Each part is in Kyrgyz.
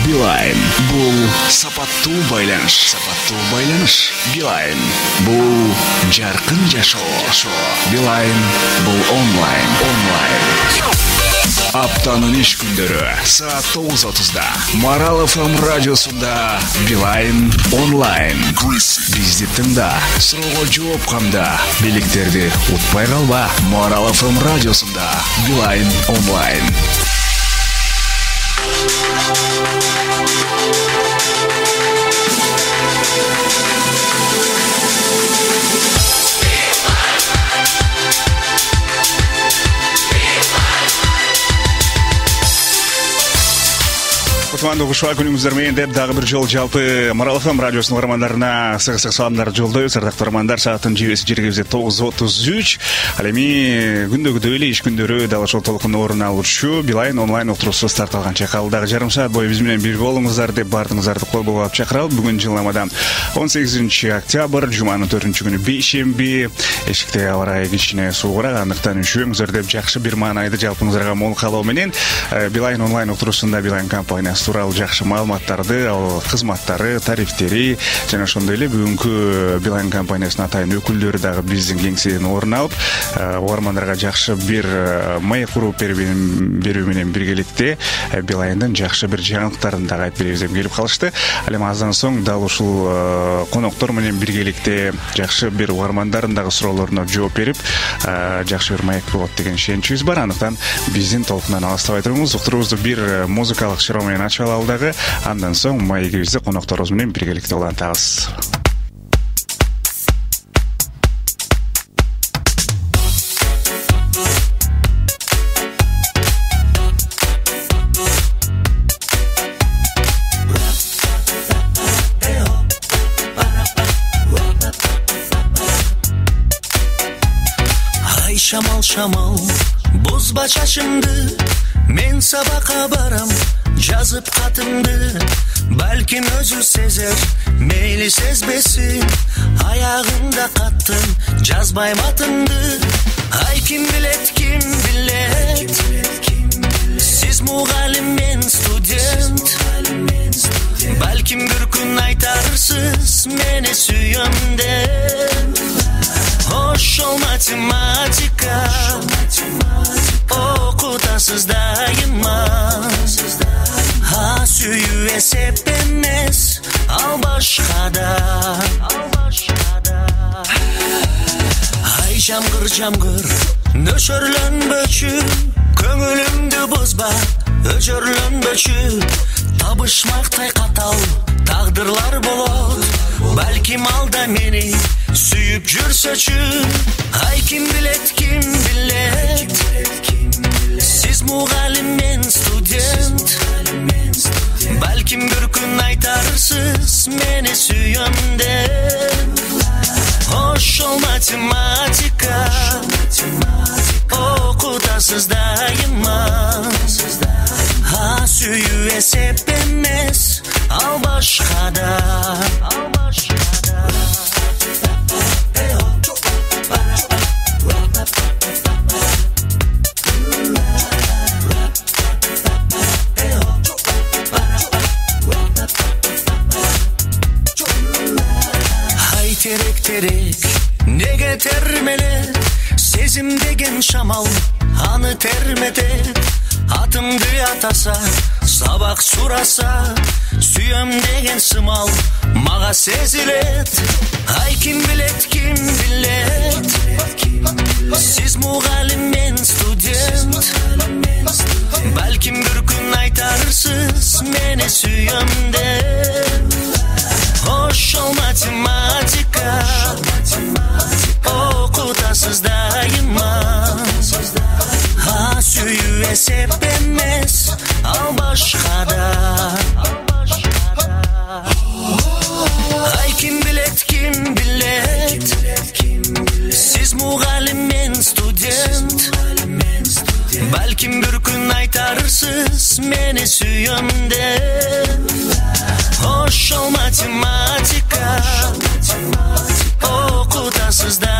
Билайн. Бул сапаттуу байланыш. Билайн. Бул жаркын жашоо. Билайн. Бул онлайн. Аптанын иш күндөрү саат 9:30-да Марал ФМ радиосунда Билайн онлайн. Бизди тыңда, суроого жооп камда, билектерди утпай калба. Марал ФМ радиосунда Билайн онлайн. Кутманды кушуа күнүңүздөр деп дагы бир жол жалпы Марал ФМ радиосунун угармандарына сыгысык саламдар жолдойбуз. Ардактуу угармандар, сааттын жергибизде 9:33. Ал эми күндөгүдөй эле иш күндөрү дал ошол толкун орун алуучу Билайн онлайн отурусу старт алган чакал дагы жарым саат бою биз менен бирге болуңуздар деп баардыгыңыздарды кол болгоп чакырабыз. Бүгүн жылнамадан 18 октябрь, жуманын 4-күнү бейшемби. Эшикте аба ырайы кичине суугураак, андыктан үшүңүздөр деп жакшы бир маанайды жалпыңыздарга мол каалоо менен Билайн онлайн отурусунда Билайн компаниясы тууралуу жакшы маалыматтарды, ал кызматтары, тарифтери жана ошондой эле бүгүнкү Билайн компаниясынын атайын өкүлдөрү дагы биздин кеңседен орун алып, угармандарга жакшы бир маек куруп берүү менен биргеликте Билайндын жакшы бир жаңылыктарын дагы айтып беребиз деп келип калышты. Ал эми аздан соң дал ушул коноктор менен биргеликте жакшы бир угармандардын дагы суроолоруна жооп берип, жакшы бир маек болот деген ишеничибиз бар. Андыктан биздин толкундан алыстабай туруңуз, уктуруубузду бир музыкалык чыгарма менен ачып алалы дагы, андан соң маегибизди конокторубуз менен биргеликте улантабыз. Шамал, бузба чачымды, мен сабакка барам, жазып катымды. Балким өзү сезер, мейли сезбесин, аягында каттым, жазбайм атымды. Ай ким билет, сиз мугалим, мен студент. Балким бир күн айтарсыз, мени сүйөм деп. Ошол математика окутасыз дайыма, сүйүү эсеп эмес, ал башкада. Ай жамгыр, нөшөрлөнбөчү, көңүлүмдү бузба, өчөрлөнбөчү. Табышмактай катал тагдырлар болот, балким алда мени сүйүп жүрсөчү. Ай ким билет, сиз мугалим, мен студент. Балким бир күн айтарсыз, мени сүйөм деп. Ошол математика окутасыз дайыма, сүйүү эсеп эмес, ал башкада. Терек, неге термеле, сезим деген шамал, аны термете. Атымды атаса, сабак сураса, сүйөм деген сымал, мага сезилет. Ай ким билет, сиз мугалим, мен студент. Балким бир күн айтарсыз, мени сүйөм деп. Ошол математика окутасыз дайыма, сүйүү эсеп эмес, ал башкада. Ай ким билет, сиз мугалим, мен студент. Балким бир күн айтарсыз, мени сүйөм деп. Ошол математика окутасыз да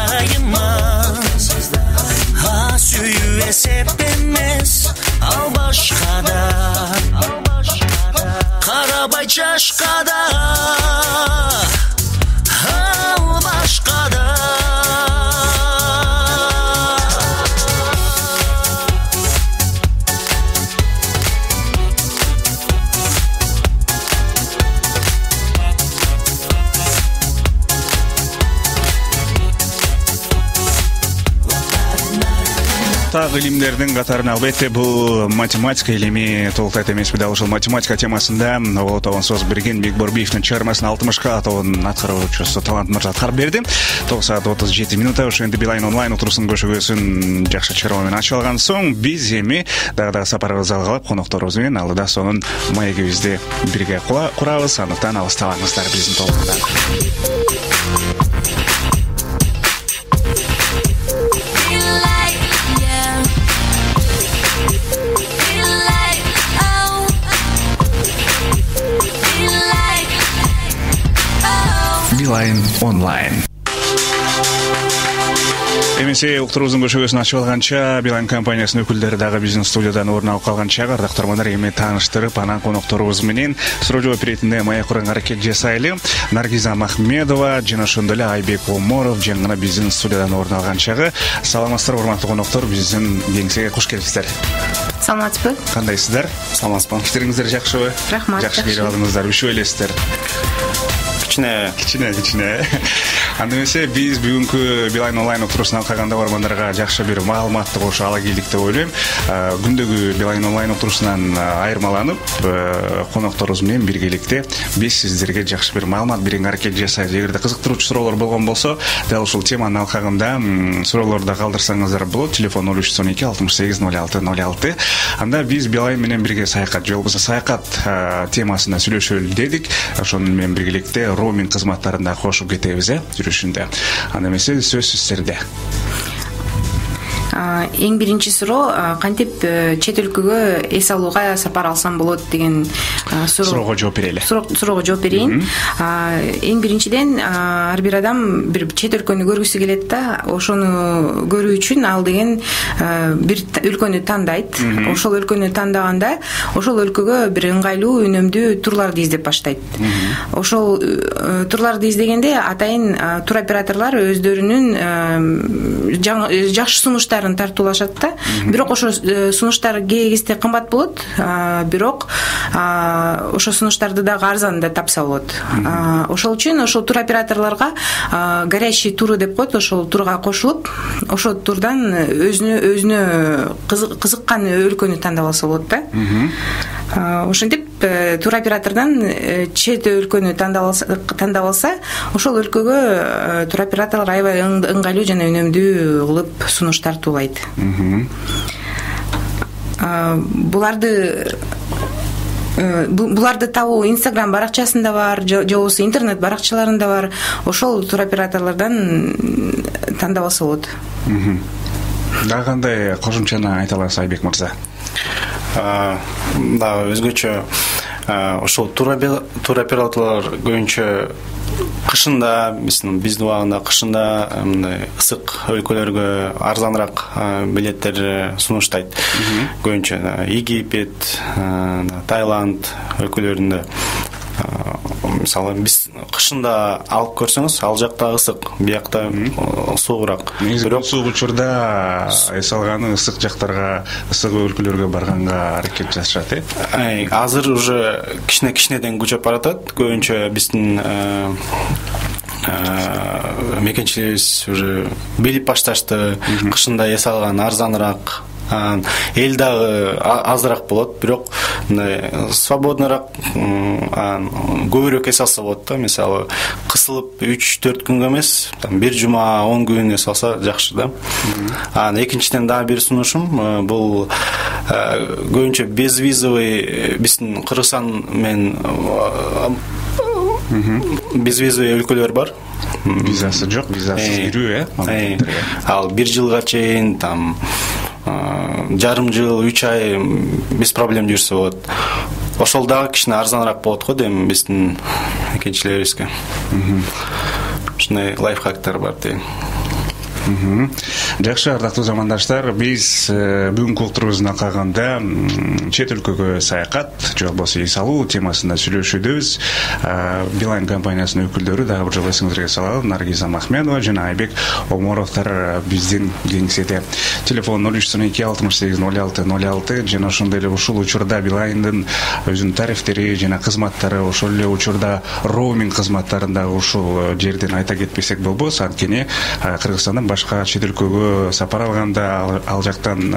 Так илимдердин катарына албетте бул математика илими толуктайт эмеспи дал ушул математика темасында Улуу Тобонсоз берген Бекборбиевдин чыгармасын 60 атауын аткаруучусу Талант мырза аткарып берди. 9 саат 37 минутта ошентип Билайн онлайн отурусунун көшөгөсүн жакшы чыгарма менен ачып алган соң биз эми дагы сапарыбызды алгалап конокторубуз менен алдыда сонун маегибизди бирге курабыз. Андыктан алыстабаңыздар биздин тобунда. Билайн онлайн. Эмесе уктурубуздун көшөгөсүн ачып алганча Билайн компаниясынын өкүлдөрү дагы биздин студиядан орун алып калганча ардактармандар эми тааныштырып анан конокторубуз менен суроо жооп иретинде маек курганга аракет жасайлы. Наргиза Махмедова жана ошондой эле Айбек Оморов жана биздин студиядан орун алганчагы. Саламатсыздарбы урматтуу коноктор, биздин кеңсеге куш келипсиздер. Саламатсызбы? Кандайсыздар? Саламатсызбы. Иштериңиздер жакшыбы? Рахмат. Жакшы келип алдыңыздар. Үшөө элесиздер. Кичине. Анда эмесе биз бүгүнкү Билайн онлайн отурусуна калган бармандарга жакшы бир маалыматты кошо ала келдик деп ойлойм. Күндөгү Билайн онлайн отурусунан айырмаланып, конокторубуз менен биргеликте биз сиздерге жакшы бир маалымат берүүгө аракет жасайбыз. Эгерде кызыктыруучу суроолор болгон болсо, дал ушул теманын алкагында суроолорду калтырсаңыздар болот. Телефон 0312 68 06 06. Анда биз Билайн менен бирге саякат же болбосо саякат темасына сүйлөшөлү дедик. Ошону менен биргеликте роуминг кызматтарында кошуп кетебиз, жүрүшүндө. Анда эмесе сөз сиздерде. Эң биринчи суроо кантип чет өлкөгө эс алууга сапар алсам болот деген суроого жооп берели. Суроого жооп берейин. Эң биринчиден ар бир адам бир чет өлкөнү көргүсү келет да, ошону көрүү үчүн ал деген бир өлкөнү тандайт. Ошол өлкөнү тандаганда ошол өлкөгө бир ыңгайлуу, үнөмдүү турларды издеп баштайт. Ошол турларды издегенде атайын туроператорлор өздөрүнүн жакшы сунуштарын тартуулашат да. Бирок ошо сунуштар кээ кезде кымбат болот, бирок ошо сунуштарды дагы арзан да тапса болот. Ошол үчүн ошол туроператорлорго горящий туру деп коет, ошол турга кошулуп, ошол турдан өзүнө кызыккан өлкөнү тандап алса болот да. Ошентип туроператордон чет өлкөнү тандап алса, ошол өлкөгө туроператорлор аябай ыңгайлуу жана үнөмдүү кылып сунуш тартуулайт. Буларды табуу Instagram баракчасында бар, же болбосо интернет баракчаларында бар. Ошол туроператорлордон тандап алса болот. Дагы кандай кошумчаны айта аласыз Айбек мырза? Да, өзгөчө ошол туроператорлор көбүнчө кышында, биздин убагында кышында мындай ысык өлкөлөргө арзаныраак билеттер сунуштайт. Көбүнчө Египет, Таиланд өлкөлөрүндө. Мисалы биз кышында алып көрсөңүз, ал жакта ысык, биякта суугураак. Бирок суук учурда эс алганы ысык жактарга, ысык өлкөлөргө барганга аракет жасашат, Азыр уже кичинеден күчөп баратат. Көбүнчө биздин мекенчилерибиз уже билип башташты, кышында эс алган арзаныраак. Эл дагы азыраак болот, бирок мындай свободныраак, көбүрөөк эс алса болот да. Мисалы, кысылып 3-4 күнгө эмес, бир жума 10 күн эс алса жакшы да. Экинчиден дагы бир сунушум, бул көбүнчө безвизовый, биздин Кыргызстан менен безвизовый өлкөлөр бар. Визасы жок, визасыз кирүү, Ал 1 жылга чейин жарым жыл, 3 ай без проблем жүрсө болот. Ошол дагы кичине арзаныраак болот го дейм биздин мекенчилерибизге. Ушундай лайфхактар бар дейм. Жакшы, ардактуу замандаштар, биз бүгүнкү отурубузда калганда чет өлкөгө саякат же болбосо эс алуу темасында сүйлөшүүбүз. Билайн компаниясынын өкүлдөрү дагы бир жолу эсиңизге салалы, Наргиза Махмедова жана Айбек Оморовтор биздин кеңседе. Телефон 0312 68 06 06 жана ошондой эле ушул учурда Билайндын өзүнүн тарифтери жана кызматтары, ошол эле учурда роуминг кызматтарында ушул жерден айта кетпесек болбос. Анткени Кыргызстанда башка чет өлкөгө сапар алганда ал жактан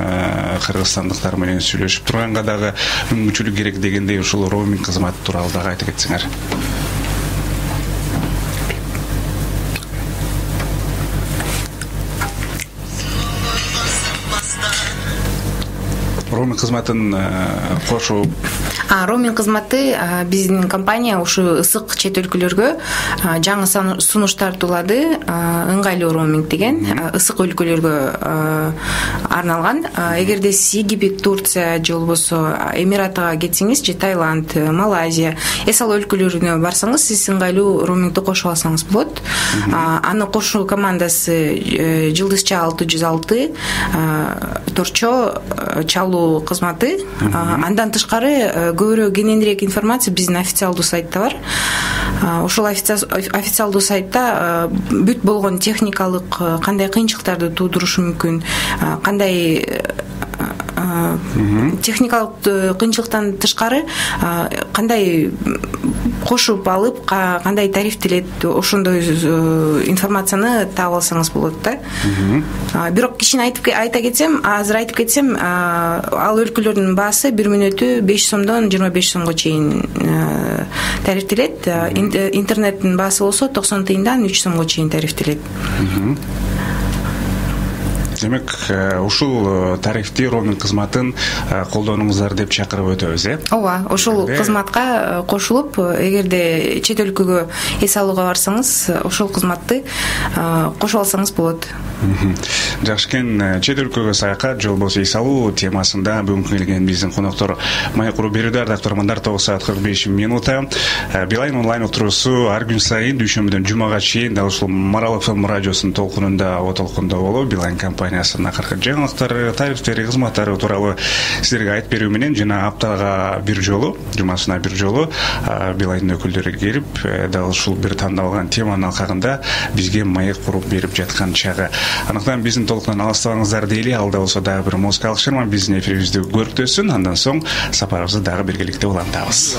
кыргызстандыктар менен сүйлөшүп турганга дагы мүмкүнчүлүк керек дегендей ушул роуминг кызматы тууралуу дагы айтып кетсеңер. Роуминг кызматын кошуп роуминг кызматы биздин компания ушу ысык чет өлкөлөргө жаңы сунуш тартуулады. Ыңгайлуу роуминг деген ысык өлкөлөргө арналган. Эгерде сиз Египет, Турция же болбосо Эмиратга кетсеңиз же Таиланд, Малайзия, эсал өлкөлөрүнө барсаңыз, сиз ыңгайлуу роумингди кошуп алсаңыз болот. Аны кошуу командасы жылдызча 606 торчо чалуу кызматы. Андан тышкары көбүрөөк кененирээк информация биздин официалдуу сайтта бар. Ошол официалдуу сайтта бүт болгон техникалык кандай кыйынчылыктарды туудурушу мүмкүн, кандай техникалык кыйынчылыктан тышкары кандай кошуп алып, кандай тарифтелет, ошондой информацияны таап алсаңыз болот да. Бирок кичине айта кетсем, азыр айтып кетсем, ал өлкөлөрдүн баасы 1 мүнөтү 5 сомдон 25 сомго чейин тарифтелет. Интернеттин баасы болсо 90 тыйындан 3 сомго чейин тарифтелет. Демек, ушул тарифти роуминг кызматын колдонуңуздар деп чакырып өтөбүз, Ооба, ушул кызматка кошулуп, эгерде чет өлкөгө эс алууга барсаңыз, ошол кызматты кошуп алсаңыз болот. Жакшы экен. Чет өлкөгө саякат же болбосо эс алуу темасында бүгүнкү келген биздин коноктор маек куруп берүүдө. Ардактуу угармандар, 9:45. Билайн онлайн отуруусу ар күн сайын дүйшөмбүдөн жумага чейин дал ушул Марал ФМ радиосунун толкунунда, толкунда болуп, Билайн компаниясынын акыркы жаңылыктары, тарифтери, кызматтары тууралуу силерге айтып берүү менен жана аптага бир жолу, жумасына бир жолу Билайндын өкүлдөрү келип, дал ушул бир тандалган теманын алкагында бизге маек куруп берип жаткан чагы. Анықтан биздин толкундан алыстабаңыздар дейли. Алда болсо дагы бир музыкалык шырма биздин эфирибизди көрктөсүн. Андан соң сапарыбызды дагы биргеликте улантабыз.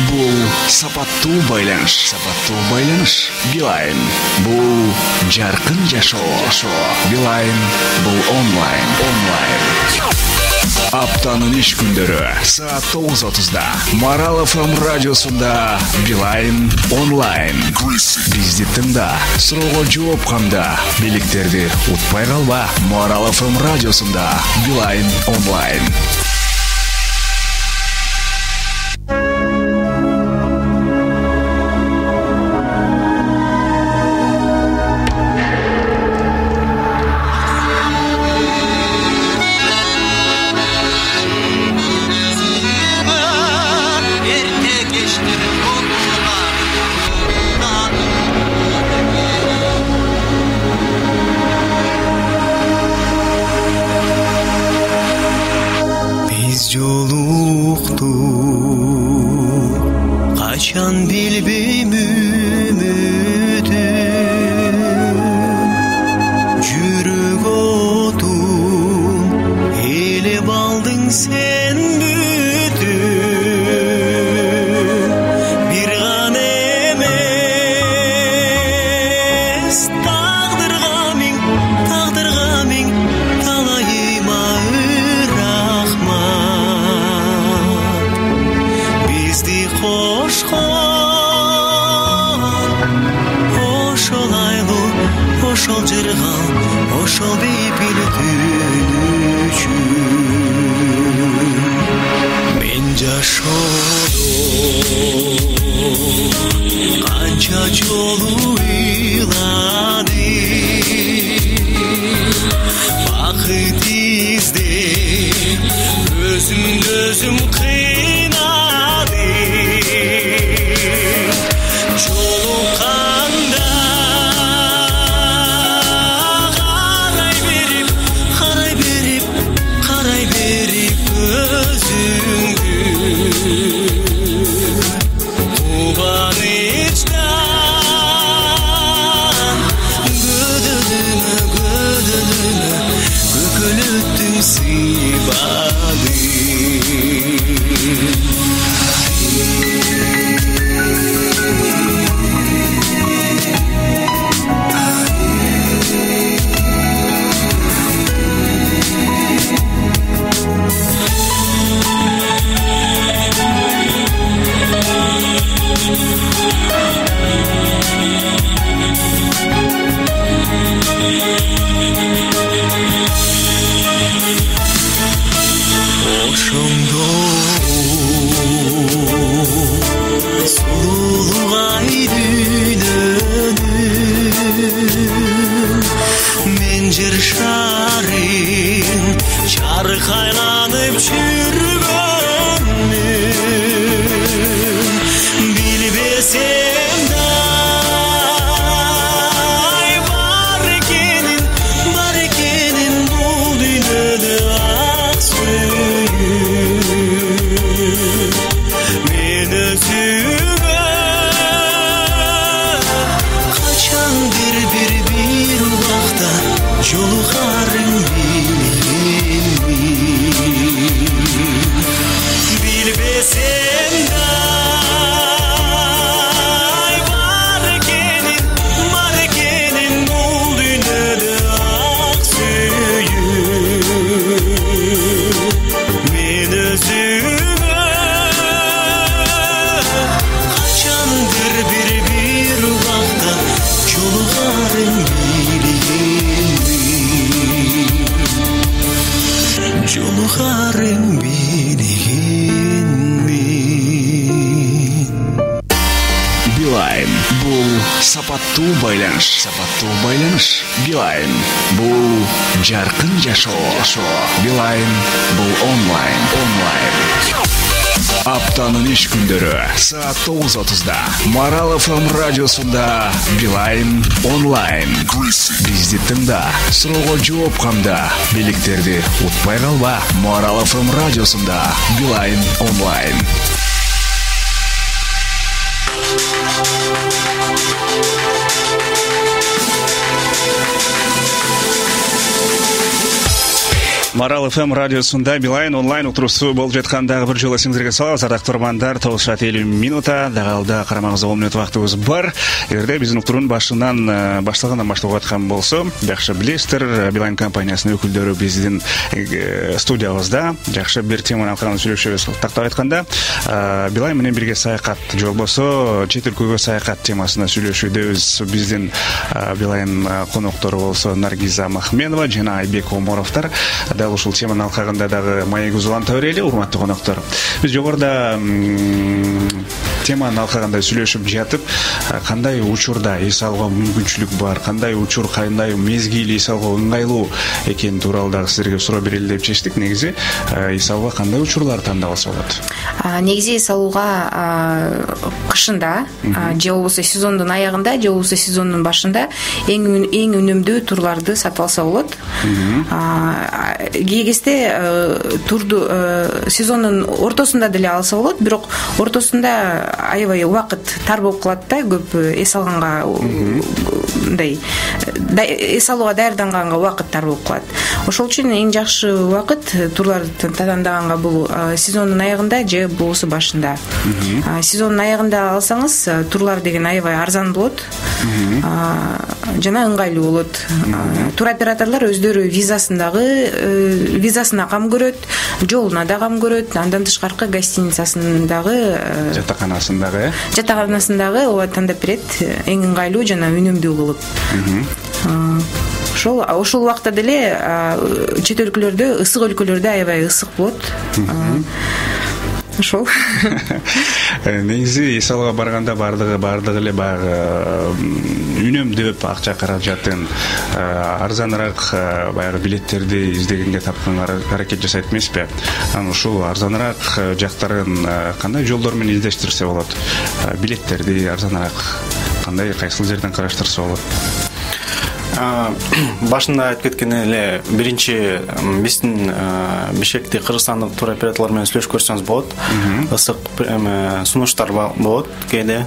Бул сапаттуу байланыш. Сапаттуу байланыш. Билайн. Бул жаркын жашоо. Билайн. Бул онлайн. Аптанын иш күндөрү саат 9:30 Марал ФМ радиосунда Билайн онлайн. Бизди тыңда, суроого жооп камда, белектерди утпай калба. Марал ФМ радиосунда Билайн онлайн. Качан билбейм үмүтүм, жүрөк отум, элеп алдың сен бүтүм. Бир гана эмес, тагдырга миң талайыма рахмат. Бизди кошкон ошол айлуу, ошол жыргал, ошол бейпил күн үчүн мен жашоодум. Канча жолу ыйладым, бакыт издеп өзүм кыйнадым. Жолукканда карай берип өзүңдү, кубанычта жер шарын чарқайланып жүргөнүн билбесем да бар экенин бул дүйнөдө ак сүйүү мен өзүмө качандыр бир убакта жолугарың билбесем да бар экенин бул дүйнөдө ак сүйүү мен өзүмө качандыр бир убакта жолугарың жолугарың Билайн бул сапаттуу байланыш. Билайн бул жаркын жашоо. Билайн бул онлайн. Аптанын иш күндөрү саат 9:30-да Марал ФМ радиосунда Билайн онлайн. Бизди тыңда, суроого жооп камда, белектерди утпай калба. Марал ФМ радиосунда Билайн онлайн. Марал ФМ радиосунда Билайн онлайн утурусу болуп жаткан бир жолу эсиңизге салабыз. Ардактуу угармандар, 9:50 минута дагы карамагыбызда 10 минут вактыбыз бар. Эгерде биздин уктуруунун башлагандан башталып аткан болсо, жакшы билесиздер, Билайн компаниясынын өкүлдөрү биздин студиябызда жакшы бир теманы алкаган сүйлөшөбүз. Тактап айтканда, Билайн менен бирге саякат же болбосо чет өлкөгө саякат темасына сүйлөшүүдөбүз. Биздин Билайн коноктору болсо Наргиза Махменова жана Айбек Оморовдор. Ушул теманы алкаганда дагы маегибиз уланта берели, урматтуу коноктор. Биз жогоруда теманы алкаганда сүйлөшүп жатып, кандай учурда эс алууга мүмкүнчүлүк бар, кандай учур, кандай мезгил эс алууга ыңгайлуу экени тууралуу дагы сиздерге суроо берели деп чечтик. Негизи эс алууга кандай учурлар тандап алса болот? Негизи эс алууга кышында же болбосо сезондун аягында, же болбосо сезондун башында эң үнөмдүү турларды сатып алса болот. Кээ кезде турду сезондун ортосунда деле алса болот, бирок ортосунда аябай убакыт тар болуп калат да, көп эс алганга мындай эс алууга даярданганга убакыт тар болуп калат. Ошол үчүн эң жакшы убакыт турларды таадандаганга бул сезондун аягында же болбосо башында. Сезондун аягында алсаңыз, турлар деген аябай арзан болот жана ыңгайлуу болот. Туроператорлор өздөрү визасына кам көрөт, жолуна да кам көрөт, андан тышкаркы гостиницасындагы жатаканасындагы ооба тандап берет, эң ыңгайлуу жана үнөмдүү кылып. Ошол убакта деле чет өлкөлөрдө, ысык өлкөлөрдө аябай ысык болот. Ошол. Негизи эс алууга барганда бардыгы эле баягы үнөмдөп акча каражатын арзаныраак баягы билеттерди издегенге тапканга аракет жасайт эмеспи? Анан ушул арзаныраак жактарын кандай жолдор менен издештирсе болот? Билеттерди арзаныраак кайсыл жерден караштырса болот? Башында айтып кеткен эле, биринчи биздин Бишкекте кыргызстандык туроператорлор менен сүйлөшүп көрсөңүз болот. Ысык сунуштар болот кээде.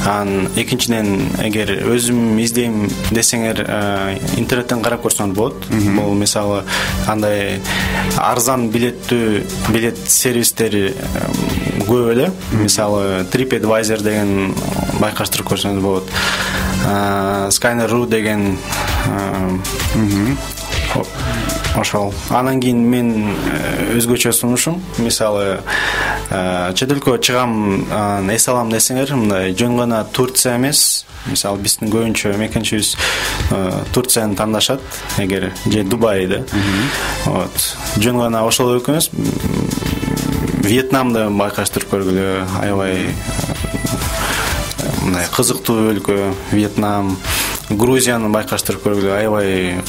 Анан экинчиден, эгер өзүм издейм десеңер, интернеттен карап көрсөңүз болот. Бул мисалы андай арзан билет сервистери көп эле. Мисалы TripAdvisor деген байкаштырып көрсөңүз болот. Skyner.ru деген ошол. Анан кийин мен өзгөчө сунушум, мисалы чет өлкөгө чыгам, эс алам десеңер, мындай жөн гана Турция эмес, мисалы биздин көбүнчө мекенчибиз Турцияны тандашат, эгер же Дубайды. Вот. Жөн гана ошол өлкө эмес, Вьетнамды байкаштырып көргүлө, аябай мындай кызыктуу өлкө Вьетнам. Грузияны байкаштырып көргүлө, аябай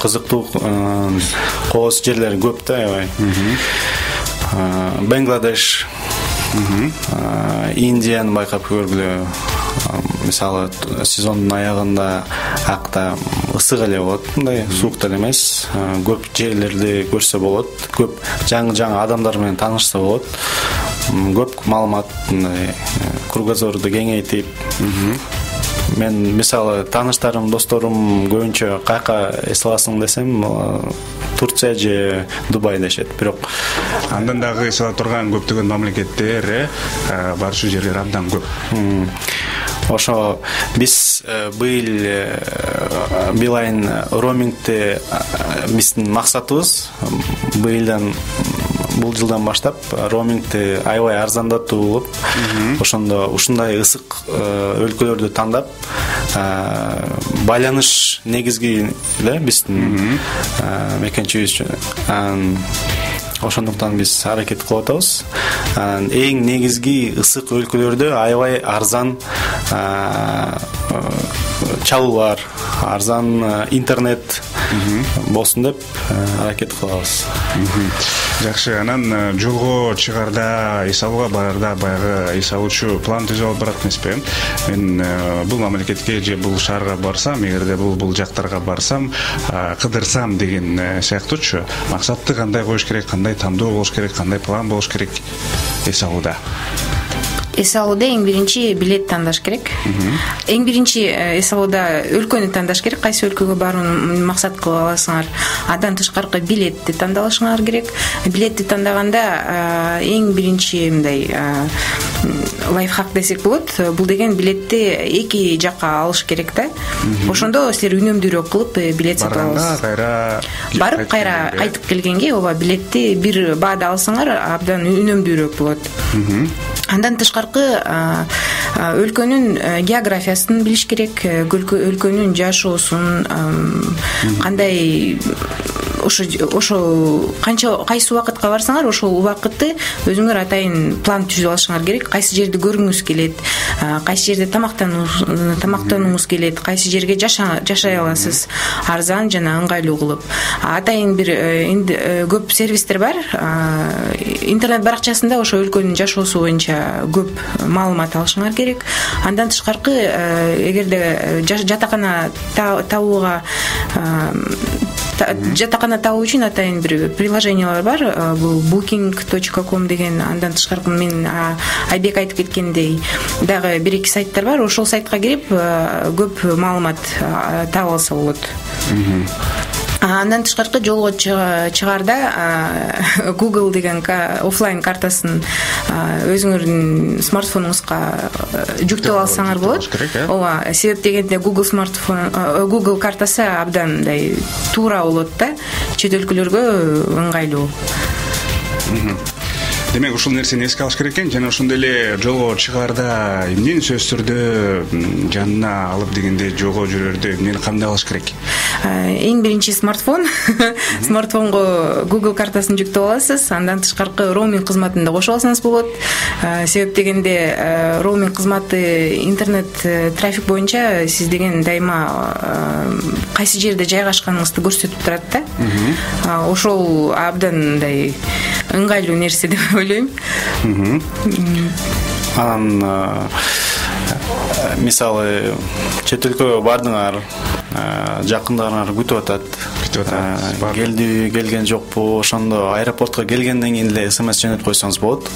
кызыктуу кооз жерлери көп да, аябай. Бангладеш, Индияны байкап көргүлө. Мисалы, сезондун аягында акта ысык эле болот, мындай суук деле эмес. Көп жерлерди көрсө болот, көп жаңы адамдар менен таанышса болот. Көп маалымат, мындай кругозорду кеңейтип. Мен мисалы тааныштарым, досторум көбүнчө каяка эс аласың десем, Турция же Дубай дешет. Бирок Андан дагы эс ала турган көптөгөн мамлекеттер, барчу жерлер абдан көп. Ошо биз быйыл айын роумингти биздин максатыбыз бул жылдан баштап роумингти аябай арзандатуу болуп, ошондо ушундай ысык өлкөлөрдү тандап байланыш негизги эле биздин мекенчибиз. Ошондуктан биз аракет кылып атабыз. Эң негизги ысык өлкөлөрдө аябай арзан чалуу бар, арзан интернет болсун деп аракет кылабыз. Жакшы, анан жолго чыгарда, эс алууга барарда баягы эс алуучу план түзүп алып барат эмеспи? Мен бул мамлекетке же бул шаарга барсам, эгерде бул жактарга барсам, кыдырсам деген сыяктуучу максатты кандай коюш керек, кандай тандоо болуш керек, кандай план болуш керек эс алууда? Эс алууда эң биринчи билет тандаш керек. Эң биринчи эс алууда өлкөнү тандаш керек. Кайсы өлкөгө барууну максат кылып аласыңар. Андан тышкаркы билетти тандалышыңар керек. Билетти тандаганда эң биринчи мындай лайфхак десек болот. Бул деген билетти эки жакка алыш керек да. Ошондо силер үнөмдүүрөөк кылып билет сатып аласыз. Барып кайра кайтып келгенге ооба билетти бир баада алсаңар абдан үнөмдүүрөөк болот. Андан тышкаркы өлкөнүн географиясын билиш керек, өлкөнүн жашоосун, кандай ошо кайсы убакытка барсаңар, ошол убакытты өзүңөр атайын план түзүп алышыңар керек. Кайсы жерди көргүңүз келет, кайсы жерде тамактанууңуз келет, кайсы жерге жашай аласыз, арзан жана ыңгайлуу кылып. Атайын бир көп сервистер бар. Интернет баракчасында ошо өлкөнүн жашоосу боюнча көп маалымат алышыңар керек. Андан тышкаркы эгерде жатакана табууга жатакана табуу үчүн атайын бир приложениялар бар. Бул booking.com деген. Андан тышкаркы мен Айбек айтып кеткендей дагы 1-2 сайттар бар. Ошол сайтка кирип көп маалымат таап алса болот. Андан тышкаркы жолго чыгарда Google деген офлайн картасын өзүңөрдүн смартфонуңузга жүктөп алсаңар болот. Ооба, себеп дегенде Google картасы абдан мындай туура болот да, чет өлкөлөргө ыңгайлуу. Демек, ушул нерсени эске алыш керек экен. Жана ошондой эле жолго чыгарда эмнени сөзсүздү жанына алып дегенде жолго жүрөрдө эмнени кандай алыш керек? Эң биринчи смартфон. Смартфонго Google картасын жүктөп аласыз. Андан тышкаркы роуминг кызматын да кошуп алсаңыз болот. Себеп дегенде роуминг кызматы интернет трафик боюнча сиз деген дайыма кайсы жерде жайгашканыңызды көрсөтүп турат да. Ошол абдан мындай ыңгайлуу нерсе деп ойлойм. Анан мисалы чет өлкөгө бардыңар, жакындарыңар күтүп атат. Келген жокпу, ошондо аэропортко келгенден кийин эле SMS жөнөтүп койсоңуз болот.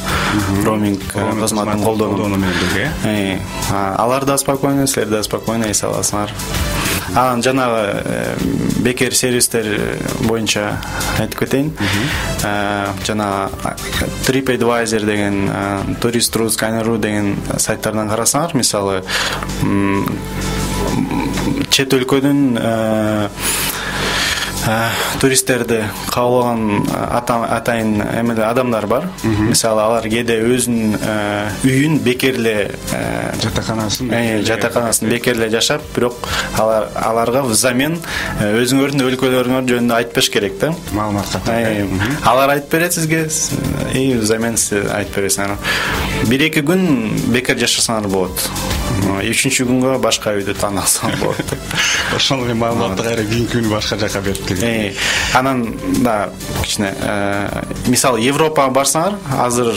Роуминг кызматын колдонуу менен бирге. Алар да спокойно, силер да спокойно эс аласыңар. Анан жанагы бекер сервистер боюнча айтып кетейин. Жана TripAdvisor деген, Tourist.ru, Skyner.ru деген сайттардан карасаңар, мисалы чет өлкөнүн туристтерди кабыл алган атайын адамдар бар. Мисалы алар кээде өзүнүн үйүн бекерле жатаканасын бекерле жашап, бирок аларга взамен өзүңөрдүн өлкөлөрүңөр жөнүндө айтып бериш керек да. Маалымат каттап. Алар айтып берет сизге, взамен сиз айтып бересиңер. 1-2 күн бекер жашасаңар болот. үчүнчү күнгө башка үйдү таана алсам болот. Ошол маалыматты кайра кийинки күнү башка жака берип деген. Анан да кичине мисалы Европага барсаңар, азыр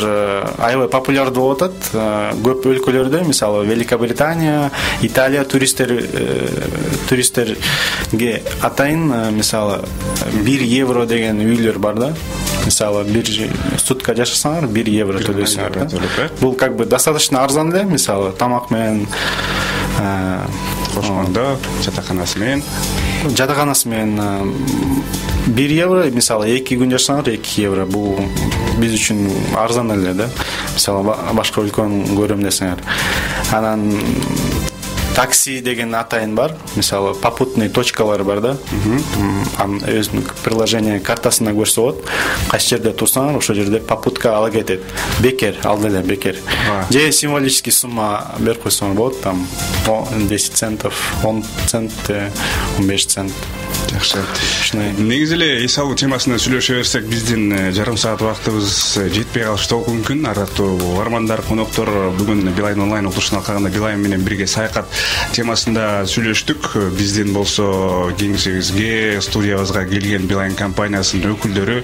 аябай популярдуу болуп атат. Көп өлкөлөрдө, мисалы Великобритания, Италия туристтерге атайын мисалы 1 евро деген үйлөр бар да. Мисалы 1 сутка жашасаңар 1 евро төлөйсүңөр. Бул как бы достаточно арзан эле, мисалы тамак менен кошкондо жатаканасы менен 1 евро, мисалы 2 күн жашасаңар 2 евро. Бул биз үчүн арзан эле да. Мисалы башка өлкөнү көрөм десеңер. Анан такси деген атайын бар. Мисалы попутный точкалар бар да. Анын өзүнүн приложение картасына көрсө болот. Кайсы жерде турсаңар, ошол жерде попутка ала кетет. Бекер, алды эле бекер. Же символический сумма берип койсоңор болот, там 10 центов, 10 цент, 15 цент. Жакшы. Негизи эле эс алуу темасына сүйлөшө берсек, биздин жарым саат убактыбыз жетпей калышы толук мүмкүн. Араттуу угармандар, коноктор, бүгүн Билайн онлайн утурушуна калганда Билайн менен бирге саякат темасында сүйлөштүк. Биздин болсо кеңсебизге, студиябызга келген Билайн компаниясынын өкүлдөрү